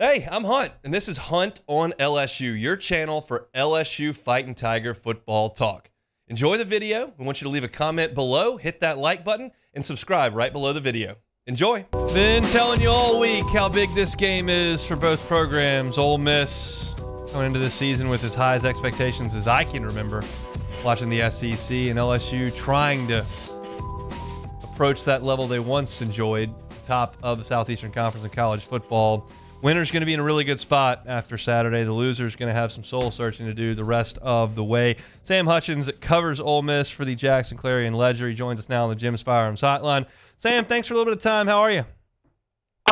Hey, I'm Hunt, and this is Hunt on LSU, your channel for LSU Fighting Tiger football talk. Enjoy the video. We want you to leave a comment below, hit that like button, and subscribe right below the video. Enjoy. Been telling you all week how big this game is for both programs. Ole Miss going into this season with as high as expectations as I can remember, watching the SEC, and LSU trying to approach that level they once enjoyed, top of the Southeastern Conference in college football. Winner's going to be in a really good spot after Saturday. The loser's going to have some soul searching to do the rest of the way. Sam Hutchens covers Ole Miss for the Jackson Clarion Ledger. He joins us now on the Jim's Firearms Hotline. Sam, thanks for a little bit of time. How are you?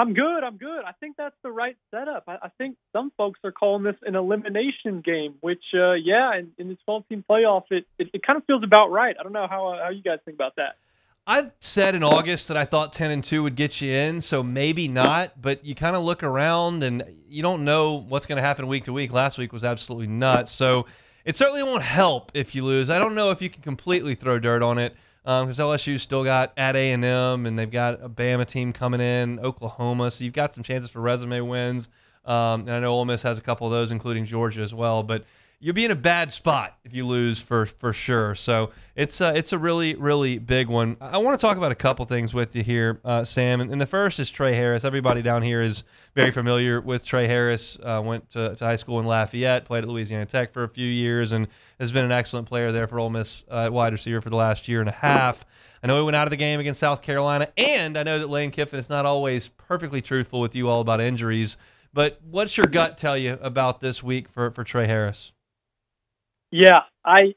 I'm good. I think that's the right setup. I think some folks are calling this an elimination game, which, in this 12-team playoff, it kind of feels about right. I don't know how you guys think about that. I said in August that I thought 10-2 would get you in, so maybe not, but you kind of look around and you don't know what's going to happen week to week. Last week was absolutely nuts, so it certainly won't help if you lose. I don't know if you can completely throw dirt on it because LSU's still got at A&M, and they've got a Bama team coming in, Oklahoma, so you've got some chances for resume wins, and I know Ole Miss has a couple of those, including Georgia as well, but you'll be in a bad spot if you lose for sure. So it's a really, really big one. I want to talk about a couple things with you here, Sam. And the first is Tre Harris. Everybody down here is very familiar with Tre Harris. Went to high school in Lafayette, played at Louisiana Tech for a few years, and has been an excellent player there for Ole Miss wide receiver for the last year and a half. I know he went out of the game against South Carolina, and I know that Lane Kiffin is not always perfectly truthful with you all about injuries. But what's your gut tell you about this week for Tre Harris? Yeah, I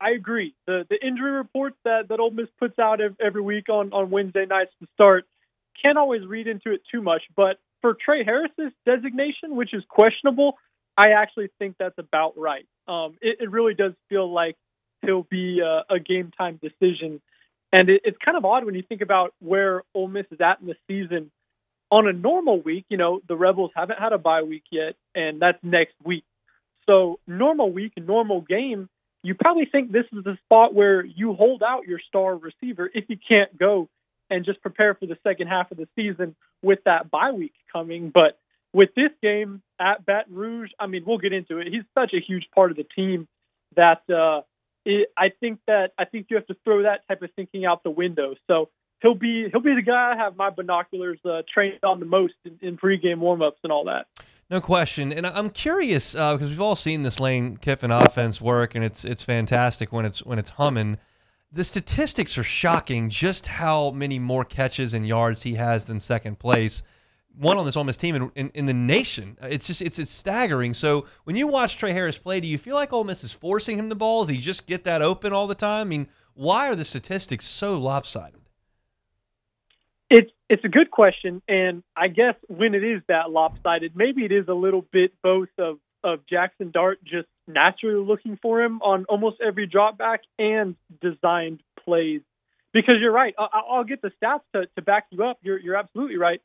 agree. The injury reports that Ole Miss puts out every week on Wednesday nights to start can't always read into it too much. But for Tre Harris's designation, which is questionable, I actually think that's about right. It really does feel like he'll be a game time decision, and it's kind of odd when you think about where Ole Miss is at in the season. On a normal week, the Rebels haven't had a bye week yet, and that's next week. So normal week, normal game, you probably think this is the spot where you hold out your star receiver if you can't go and just prepare for the second half of the season with that bye week coming. But with this game at Baton Rouge, I mean, we'll get into it. He's such a huge part of the team that I think you have to throw that type of thinking out the window. So he'll be the guy I have my binoculars trained on the most in pregame warmups and all that. No question, and I'm curious because we've all seen this Lane Kiffin offense work, and it's fantastic when it's humming. The statistics are shocking, just how many more catches and yards he has than second place, one on this Ole Miss team in the nation. It's staggering. So when you watch Tre Harris play, do you feel like Ole Miss is forcing him the ball? Does he just get that open all the time? I mean, why are the statistics so lopsided? It's a good question, and I guess when it is that lopsided, maybe it is a little bit both of Jackson Dart just naturally looking for him on almost every drop back and designed plays. Because you're right, I'll get the stats to back you up. You're absolutely right.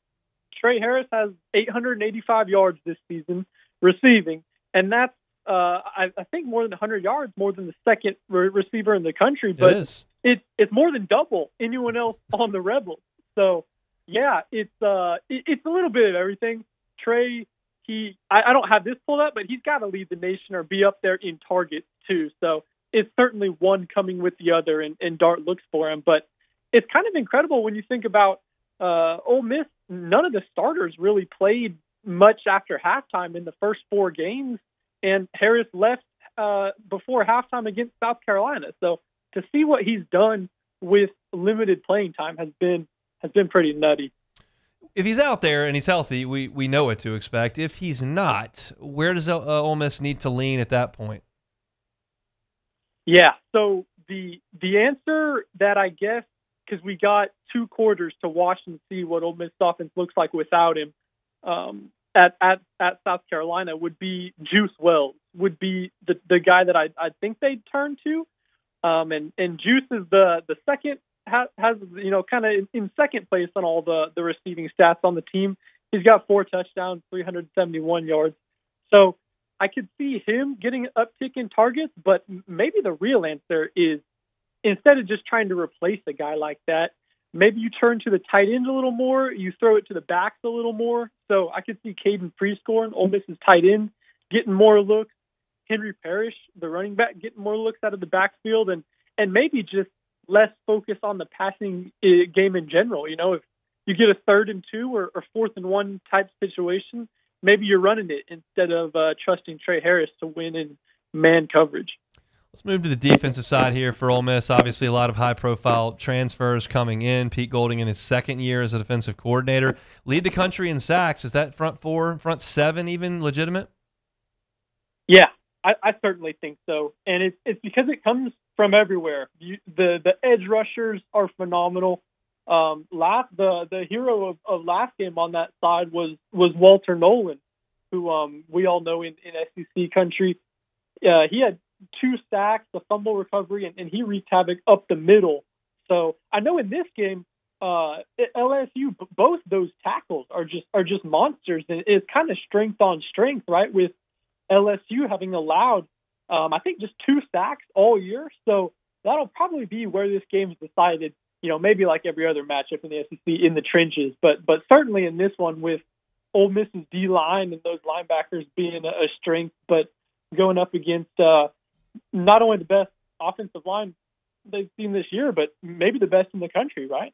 Tre Harris has 885 yards this season receiving, and that's I think more than 100 yards, more than the second receiver in the country. But it's more than double anyone else on the Rebels. So, yeah, it's a little bit of everything. Tre, I don't have this pulled up, but he's got to lead the nation or be up there in targets too. So it's certainly one coming with the other, and Dart looks for him. But it's kind of incredible when you think about Ole Miss. None of the starters really played much after halftime in the first four games, and Harris left before halftime against South Carolina. So to see what he's done with limited playing time has been pretty nutty. If he's out there and he's healthy, we know what to expect. If he's not, where does Ole Miss need to lean at that point? Yeah, so the answer that I guess, because we got 2 quarters to watch and see what Ole Miss offense looks like without him at South Carolina, would be Juice Wells, would be the guy that I think they'd turn to. And Juice is the second, has kind of in second place on all the receiving stats on the team. He's got 4 touchdowns, 371 yards. So I could see him getting an uptick in targets, but maybe the real answer is, instead of just trying to replace a guy like that, maybe you turn to the tight ends a little more. You throw it to the backs a little more. So I could see Caden Prescorn, Ole Miss's tight end, getting more looks. Henry Parrish, the running back, getting more looks out of the backfield, and maybe just less focus on the passing game in general. You know, if you get a 3rd and 2 or 4th and 1 type situation, maybe you're running it instead of trusting Tre Harris to win in man coverage. Let's move to the defensive side here for Ole Miss. Obviously, a lot of high-profile transfers coming in. Pete Golding in his 2nd year as a defensive coordinator. Lead the country in sacks. Is that front 4, front 7 even legitimate? Yeah, I certainly think so. And it's because it comes from everywhere. The edge rushers are phenomenal. The hero of last game on that side was Walter Nolan, who we all know in SEC country. He had 2 sacks, a fumble recovery, and he wreaked havoc up the middle. So I know in this game, LSU, both those tackles are just monsters, and it's kind of strength on strength, right? With LSU having allowed, I think, just 2 sacks all year. So that'll probably be where this game's decided. You know, maybe like every other matchup in the SEC in the trenches, but certainly in this one with Ole Miss's D-line and those linebackers being a strength, but going up against not only the best offensive line they've seen this year, but maybe the best in the country, right?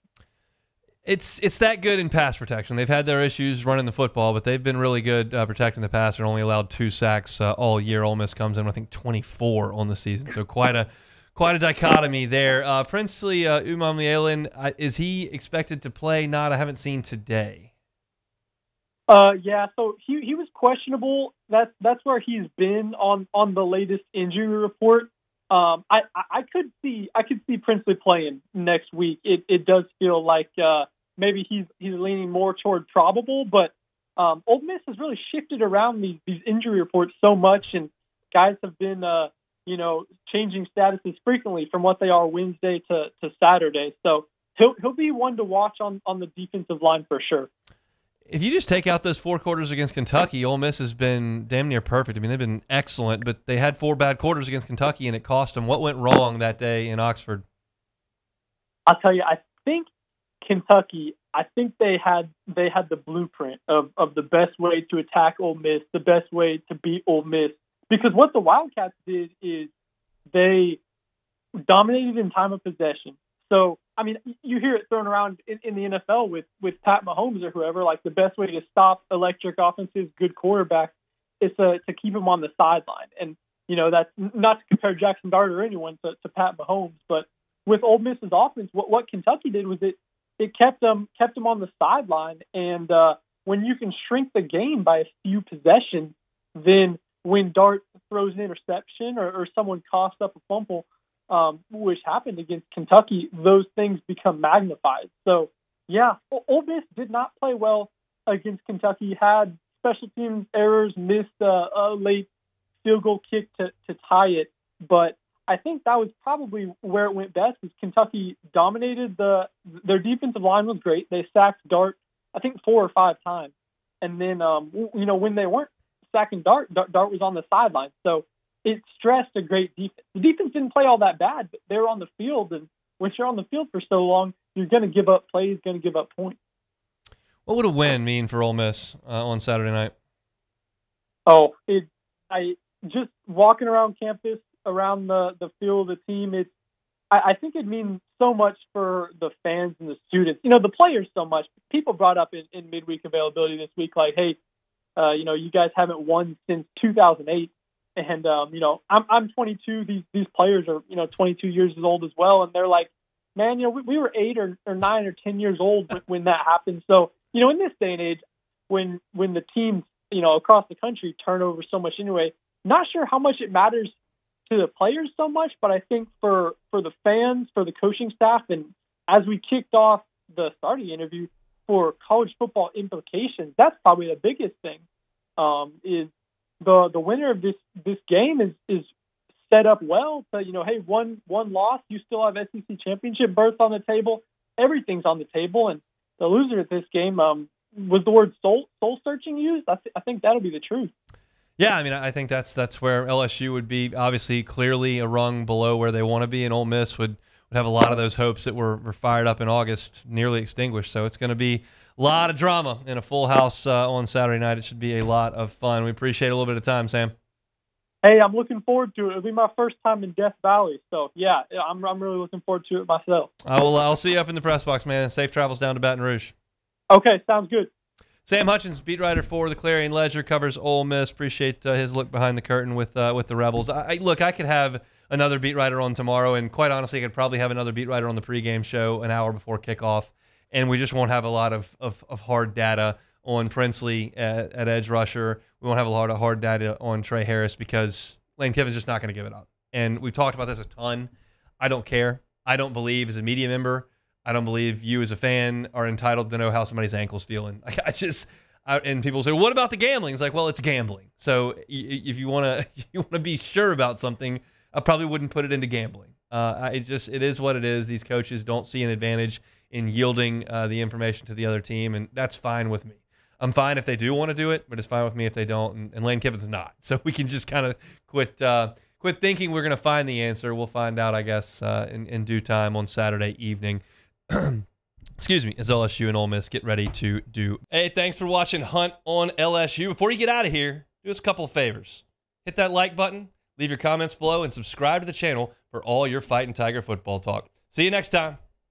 It's that good in pass protection. They've had their issues running the football, but they've been really good protecting the passer and only allowed 2 sacks all year. Ole Miss comes in, I think, 24 on the season, so quite a dichotomy there. Princely Umamlielen, is he expected to play? Not. I haven't seen today. Yeah, so he was questionable. That's where he's been on the latest injury report. I could see Princely playing next week. It does feel like maybe he's leaning more toward probable, but Ole Miss has really shifted around these injury reports so much, and guys have been changing statuses frequently from what they are Wednesday to Saturday. So he'll be one to watch on the defensive line for sure. If you just take out those 4 quarters against Kentucky, Ole Miss has been damn near perfect. I mean, they've been excellent, but they had 4 bad quarters against Kentucky, and it cost them. What went wrong that day in Oxford? I'll tell you, I think Kentucky, they had the blueprint of the best way to attack Ole Miss, the best way to beat Ole Miss. Because what the Wildcats did is they dominated in time of possession. So, I mean, you hear it thrown around in the NFL with Pat Mahomes or whoever, like the best way to stop electric offenses, good quarterback, is to keep him on the sideline. And, that's not to compare Jackson Dart or anyone to Pat Mahomes, but with Ole Miss's offense, what Kentucky did was it kept them on the sideline. And when you can shrink the game by a few possessions, then when Dart throws an interception or someone coughs up a fumble, which happened against Kentucky, those things become magnified. So, yeah, Ole Miss did not play well against Kentucky, had special teams errors, missed a late field goal kick to tie it. But I think that was probably where it went best, was Kentucky dominated. Their defensive line was great. They sacked Dart, I think, 4 or 5 times. And then, when they weren't sacking Dart was on the sideline. So it stressed a great defense. The defense didn't play all that bad, but they were on the field. And once you're on the field for so long, you're going to give up plays, going to give up points. What would a win mean for Ole Miss on Saturday night? Oh, just walking around campus, around the field of the team, I think it means so much for the fans and the students. The players so much. People brought up in midweek availability this week, like, hey, you guys haven't won since 2008. And, I'm 22. These players are, 22 years old as well. And they're like, man, we were 8 or 9 or 10 years old when that happened. So, in this day and age, when the teams, across the country turn over so much anyway, not sure how much it matters to the players so much, but I think for the fans, for the coaching staff, and as we kicked off the starting interview for college football implications, that's probably the biggest thing, is the winner of this game is set up well to, hey, one loss, you still have SEC championship berth on the table. Everything's on the table. And the loser of this game, was the word soul searching used? I think that'll be the truth. Yeah, I mean, I think that's where LSU would be obviously clearly a rung below where they want to be, and Ole Miss would would have a lot of those hopes that were fired up in August nearly extinguished. So it's going to be a lot of drama in a full house on Saturday night. It should be a lot of fun. We appreciate a little bit of time, Sam. Hey, I'm looking forward to it. It'll be my first time in Death Valley, so yeah, I'm really looking forward to it myself. I'll see you up in the press box, man. Safe travels down to Baton Rouge. Okay, sounds good. Sam Hutchens, beat writer for the Clarion Ledger, covers Ole Miss. Appreciate his look behind the curtain with the Rebels. Look, I could have another beat writer on tomorrow, and quite honestly, I could probably have another beat writer on the pregame show an hour before kickoff, and we just won't have a lot of hard data on Princely at edge rusher. We won't have a lot of hard data on Tre Harris because Lane Kiffin's just not going to give it up. And we've talked about this a ton. I don't care. I don't believe as a media member, I don't believe you as a fan are entitled to know how somebody's ankle's feeling. And people say, what about the gambling? It's like, well, it's gambling. So if you want to be sure about something, I probably wouldn't put it into gambling. It is what it is. These coaches don't see an advantage in yielding the information to the other team, and that's fine with me. I'm fine if they do want to do it, but it's fine with me if they don't, and Lane Kiffin's not. So we can just kind of quit thinking we're going to find the answer. We'll find out, I guess, in due time on Saturday evening. Excuse me, as LSU and Ole Miss get ready to do. Hey, thanks for watching Hunt on LSU. Before you get out of here, do us a couple of favors. Hit that like button, leave your comments below, and subscribe to the channel for all your Fighting Tiger football talk. See you next time.